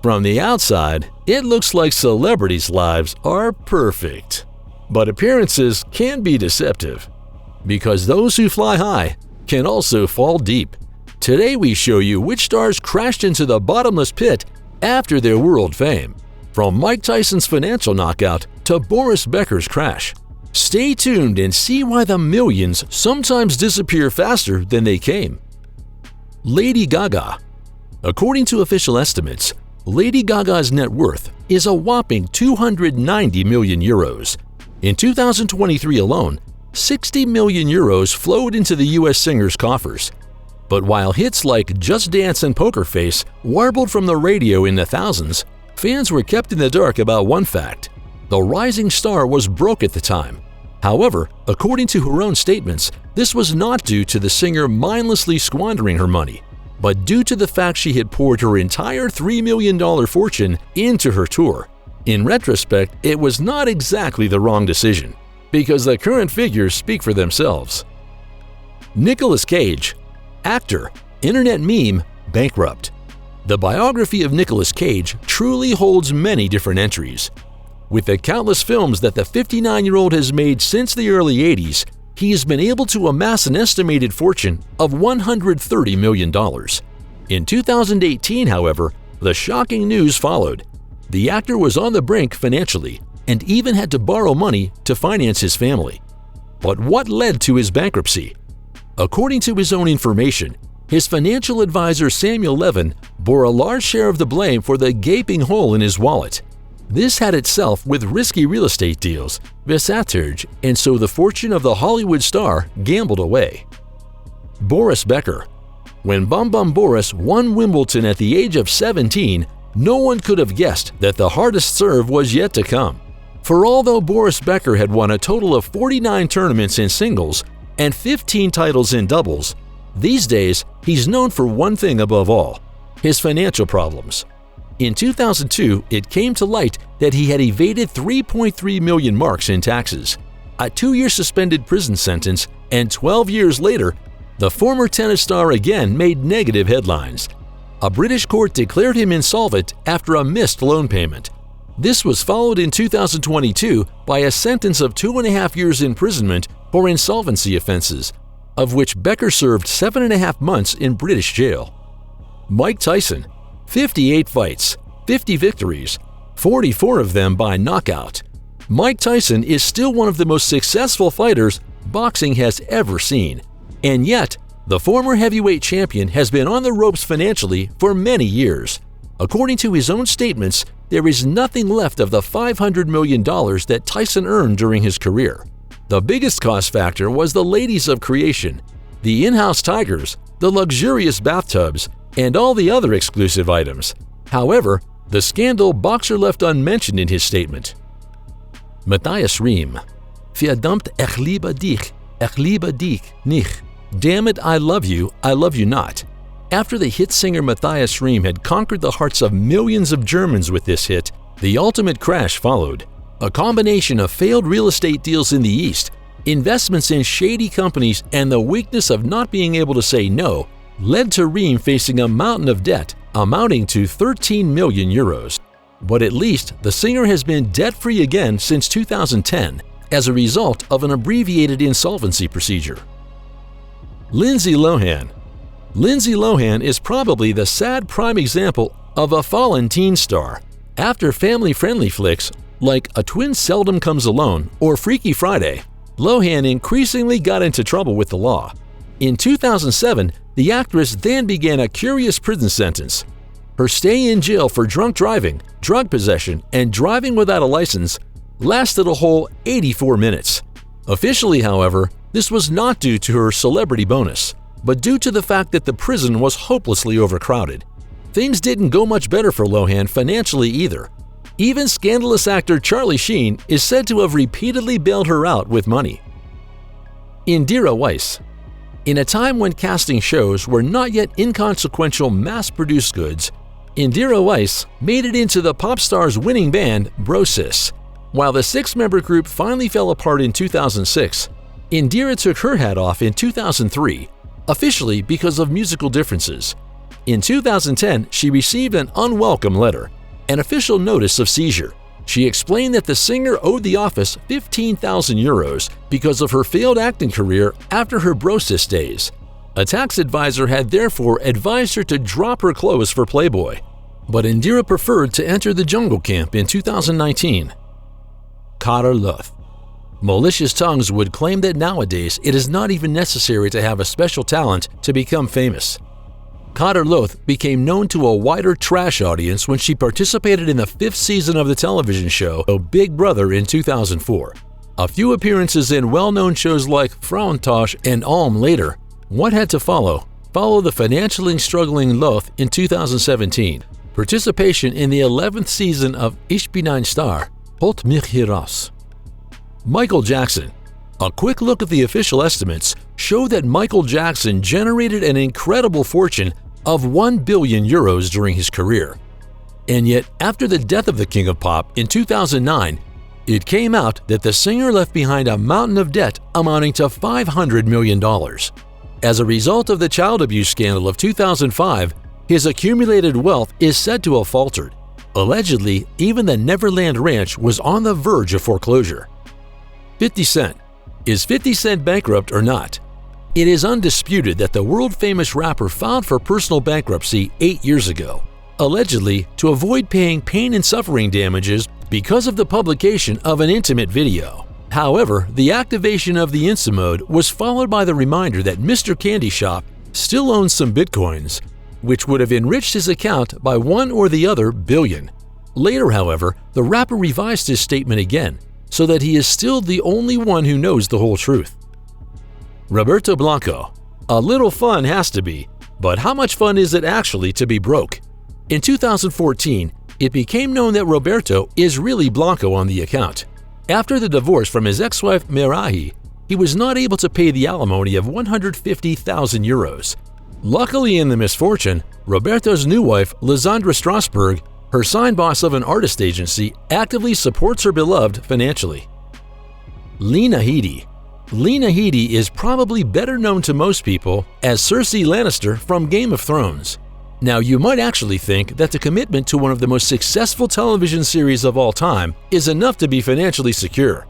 From the outside, it looks like celebrities' lives are perfect. But appearances can be deceptive, because those who fly high can also fall deep. Today we show you which stars crashed into the bottomless pit after their world fame. From Mike Tyson's financial knockout to Boris Becker's crash. Stay tuned and see why the millions sometimes disappear faster than they came. Lady Gaga. According to official estimates, Lady Gaga's net worth is a whopping 290 million euros. In 2023 alone, 60 million euros flowed into the US singer's coffers. But while hits like Just Dance and Poker Face warbled from the radio in the thousands, fans were kept in the dark about one fact: the rising star was broke at the time. However, according to her own statements, this was not due to the singer mindlessly squandering her money, but due to the fact she had poured her entire $3 million fortune into her tour. In retrospect, it was not exactly the wrong decision, because the current figures speak for themselves. Nicolas Cage. Actor, internet meme, bankrupt. The biography of Nicolas Cage truly holds many different entries. With the countless films that the 59-year-old has made since the early 80s, he has been able to amass an estimated fortune of $130 million. In 2018, however, the shocking news followed. The actor was on the brink financially and even had to borrow money to finance his family. But what led to his bankruptcy? According to his own information, his financial advisor Samuel Levin bore a large share of the blame for the gaping hole in his wallet. This had itself with risky real estate deals, deceptive, and so the fortune of the Hollywood star gambled away. Boris Becker. When Bum Bum Boris won Wimbledon at the age of 17, no one could have guessed that the hardest serve was yet to come. For although Boris Becker had won a total of 49 tournaments in singles and 15 titles in doubles, these days he's known for one thing above all: his financial problems. In 2002, it came to light that he had evaded 3.3 million marks in taxes, a 2-year suspended prison sentence, and 12 years later, the former tennis star again made negative headlines. A British court declared him insolvent after a missed loan payment. This was followed in 2022 by a sentence of 2.5 years imprisonment for insolvency offenses, of which Becker served 7.5 months in British jail. Mike Tyson. 58 fights, 50 victories, 44 of them by knockout. Mike Tyson is still one of the most successful fighters boxing has ever seen. And yet, the former heavyweight champion has been on the ropes financially for many years. According to his own statements, there is nothing left of the $500 million that Tyson earned during his career. The biggest cost factor was the ladies of creation, the in-house tigers, the luxurious bathtubs, and all the other exclusive items. However, the scandal Boxer left unmentioned in his statement. Maas Re. Verdammt, ich liebe dich nicht. Damn it, I love you not. After the hit singer Maas Re had conquered the hearts of millions of Germans with this hit, the ultimate crash followed. A combination of failed real estate deals in the East, investments in shady companies, and the weakness of not being able to say no led to Reem facing a mountain of debt amounting to 13 million euros. But at least the singer has been debt-free again since 2010 as a result of an abbreviated insolvency procedure. Lindsay Lohan. Lindsay Lohan is probably the sad prime example of a fallen teen star. After family-friendly flicks like A Twin Seldom Comes Alone or Freaky Friday, Lohan increasingly got into trouble with the law. In 2007, the actress then began a curious prison sentence. Her stay in jail for drunk driving, drug possession, and driving without a license lasted a whole 84 minutes. Officially, however, this was not due to her celebrity bonus, but due to the fact that the prison was hopelessly overcrowded. Things didn't go much better for Lohan financially either. Even scandalous actor Charlie Sheen is said to have repeatedly bailed her out with money. Indira Weiss. In a time when casting shows were not yet inconsequential mass-produced goods, Indira Weiss made it into the pop star's winning band, Brosis. While the 6-member group finally fell apart in 2006, Indira took her hat off in 2003, officially because of musical differences. In 2010, she received an unwelcome letter, an official notice of seizure. She explained that the singer owed the office 15,000 euros because of her failed acting career after her Brosis days. A tax advisor had therefore advised her to drop her clothes for Playboy. But Indira preferred to enter the jungle camp in 2019. Kader Lauff. Malicious tongues would claim that nowadays it is not even necessary to have a special talent to become famous. Kader Lauff became known to a wider trash audience when she participated in the 5th season of the television show Big Brother in 2004. A few appearances in well-known shows like Frauentosh and Alm later. What had to follow the financially struggling Lauff in 2017. Participation in the 11th season of Ich bin ein Star, Holt mich heraus. Michael Jackson. A quick look at the official estimates show that Michael Jackson generated an incredible fortune of 1 billion euros during his career. And yet, after the death of the King of Pop in 2009, it came out that the singer left behind a mountain of debt amounting to $500 million. As a result of the child abuse scandal of 2005, his accumulated wealth is said to have faltered. Allegedly, even the Neverland Ranch was on the verge of foreclosure. 50 Cent. Is 50 Cent bankrupt or not? It is undisputed that the world-famous rapper filed for personal bankruptcy 8 years ago, allegedly to avoid paying pain and suffering damages because of the publication of an intimate video. However, the activation of the Insta mode was followed by the reminder that Mr. Candy Shop still owns some bitcoins, which would have enriched his account by one or the other billion. Later, however, the rapper revised his statement again, so that he is still the only one who knows the whole truth. Roberto Blanco. A little fun has to be, but how much fun is it actually to be broke? In 2014, it became known that Roberto is really Blanco on the account. After the divorce from his ex-wife Merahi, he was not able to pay the alimony of 150,000 euros. Luckily in the misfortune, Roberto's new wife, Lizandra Strasberg, her sign boss of an artist agency, actively supports her beloved financially. Lena Headey. Lena Headey is probably better known to most people as Cersei Lannister from Game of Thrones. Now, you might actually think that the commitment to one of the most successful television series of all time is enough to be financially secure.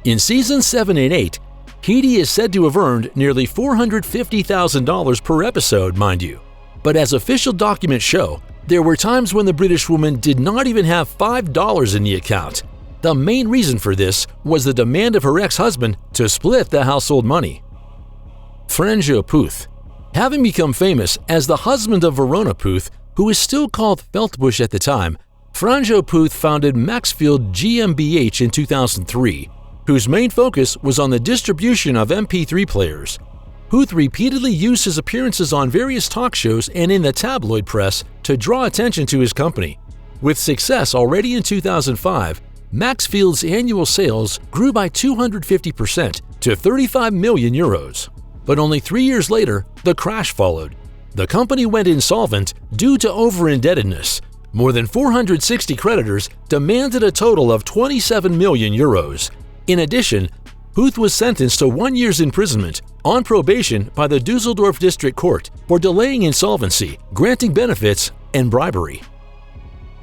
In seasons 7 and 8, Headey is said to have earned nearly $450,000 per episode, mind you. But as official documents show, there were times when the British woman did not even have $5 in the account. The main reason for this was the demand of her ex-husband to split the household money. Franjo Puth. Having become famous as the husband of Verona Puth, who is still called Feldbush at the time, Franjo Puth founded Maxfield GmbH in 2003, whose main focus was on the distribution of MP3 players. Puth repeatedly used his appearances on various talk shows and in the tabloid press to draw attention to his company. With success already in 2005, Maxfield's annual sales grew by 250% to 35 million euros. But only 3 years later, the crash followed. The company went insolvent due to over-indebtedness. More than 460 creditors demanded a total of 27 million euros. In addition, Puth was sentenced to 1 year's imprisonment on probation by the Dusseldorf District Court for delaying insolvency, granting benefits, and bribery.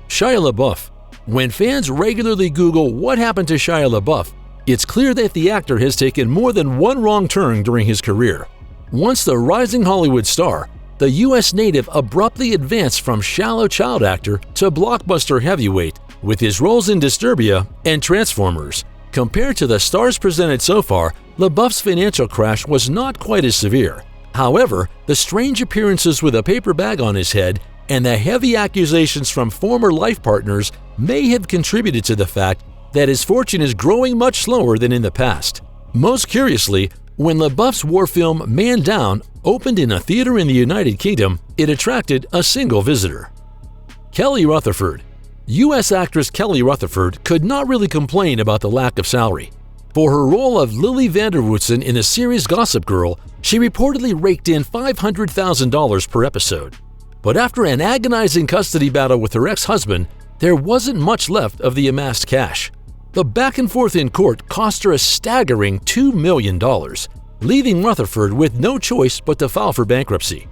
Shia LaBeouf. When fans regularly Google what happened to Shia LaBeouf, it's clear that the actor has taken more than one wrong turn during his career. Once the rising Hollywood star, the U.S. native abruptly advanced from shallow child actor to blockbuster heavyweight with his roles in Disturbia and Transformers. Compared to the stars presented so far, LaBeouf's financial crash was not quite as severe. However, the strange appearances with a paper bag on his head and the heavy accusations from former life partners may have contributed to the fact that his fortune is growing much slower than in the past. Most curiously, when LaBeouf's war film Man Down opened in a theater in the United Kingdom, it attracted a single visitor. Kelly Rutherford. U.S. actress Kelly Rutherford could not really complain about the lack of salary. For her role of Lily Vanderwoodson in the series Gossip Girl, she reportedly raked in $500,000 per episode. But after an agonizing custody battle with her ex-husband, there wasn't much left of the amassed cash. The back and forth in court cost her a staggering $2 million, leaving Rutherford with no choice but to file for bankruptcy.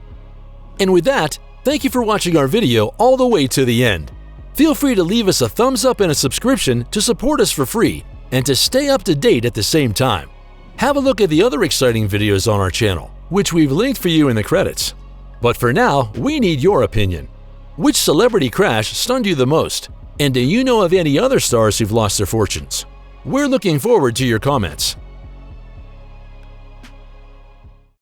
And with that, Thank you for watching our video all the way to the end. Feel free to leave us a thumbs up and a subscription to support us for free and to stay up to date at the same time. Have a look at the other exciting videos on our channel, which we've linked for you in the credits. But for now, we need your opinion. Which celebrity crash stunned you the most? And do you know of any other stars who've lost their fortunes? We're looking forward to your comments.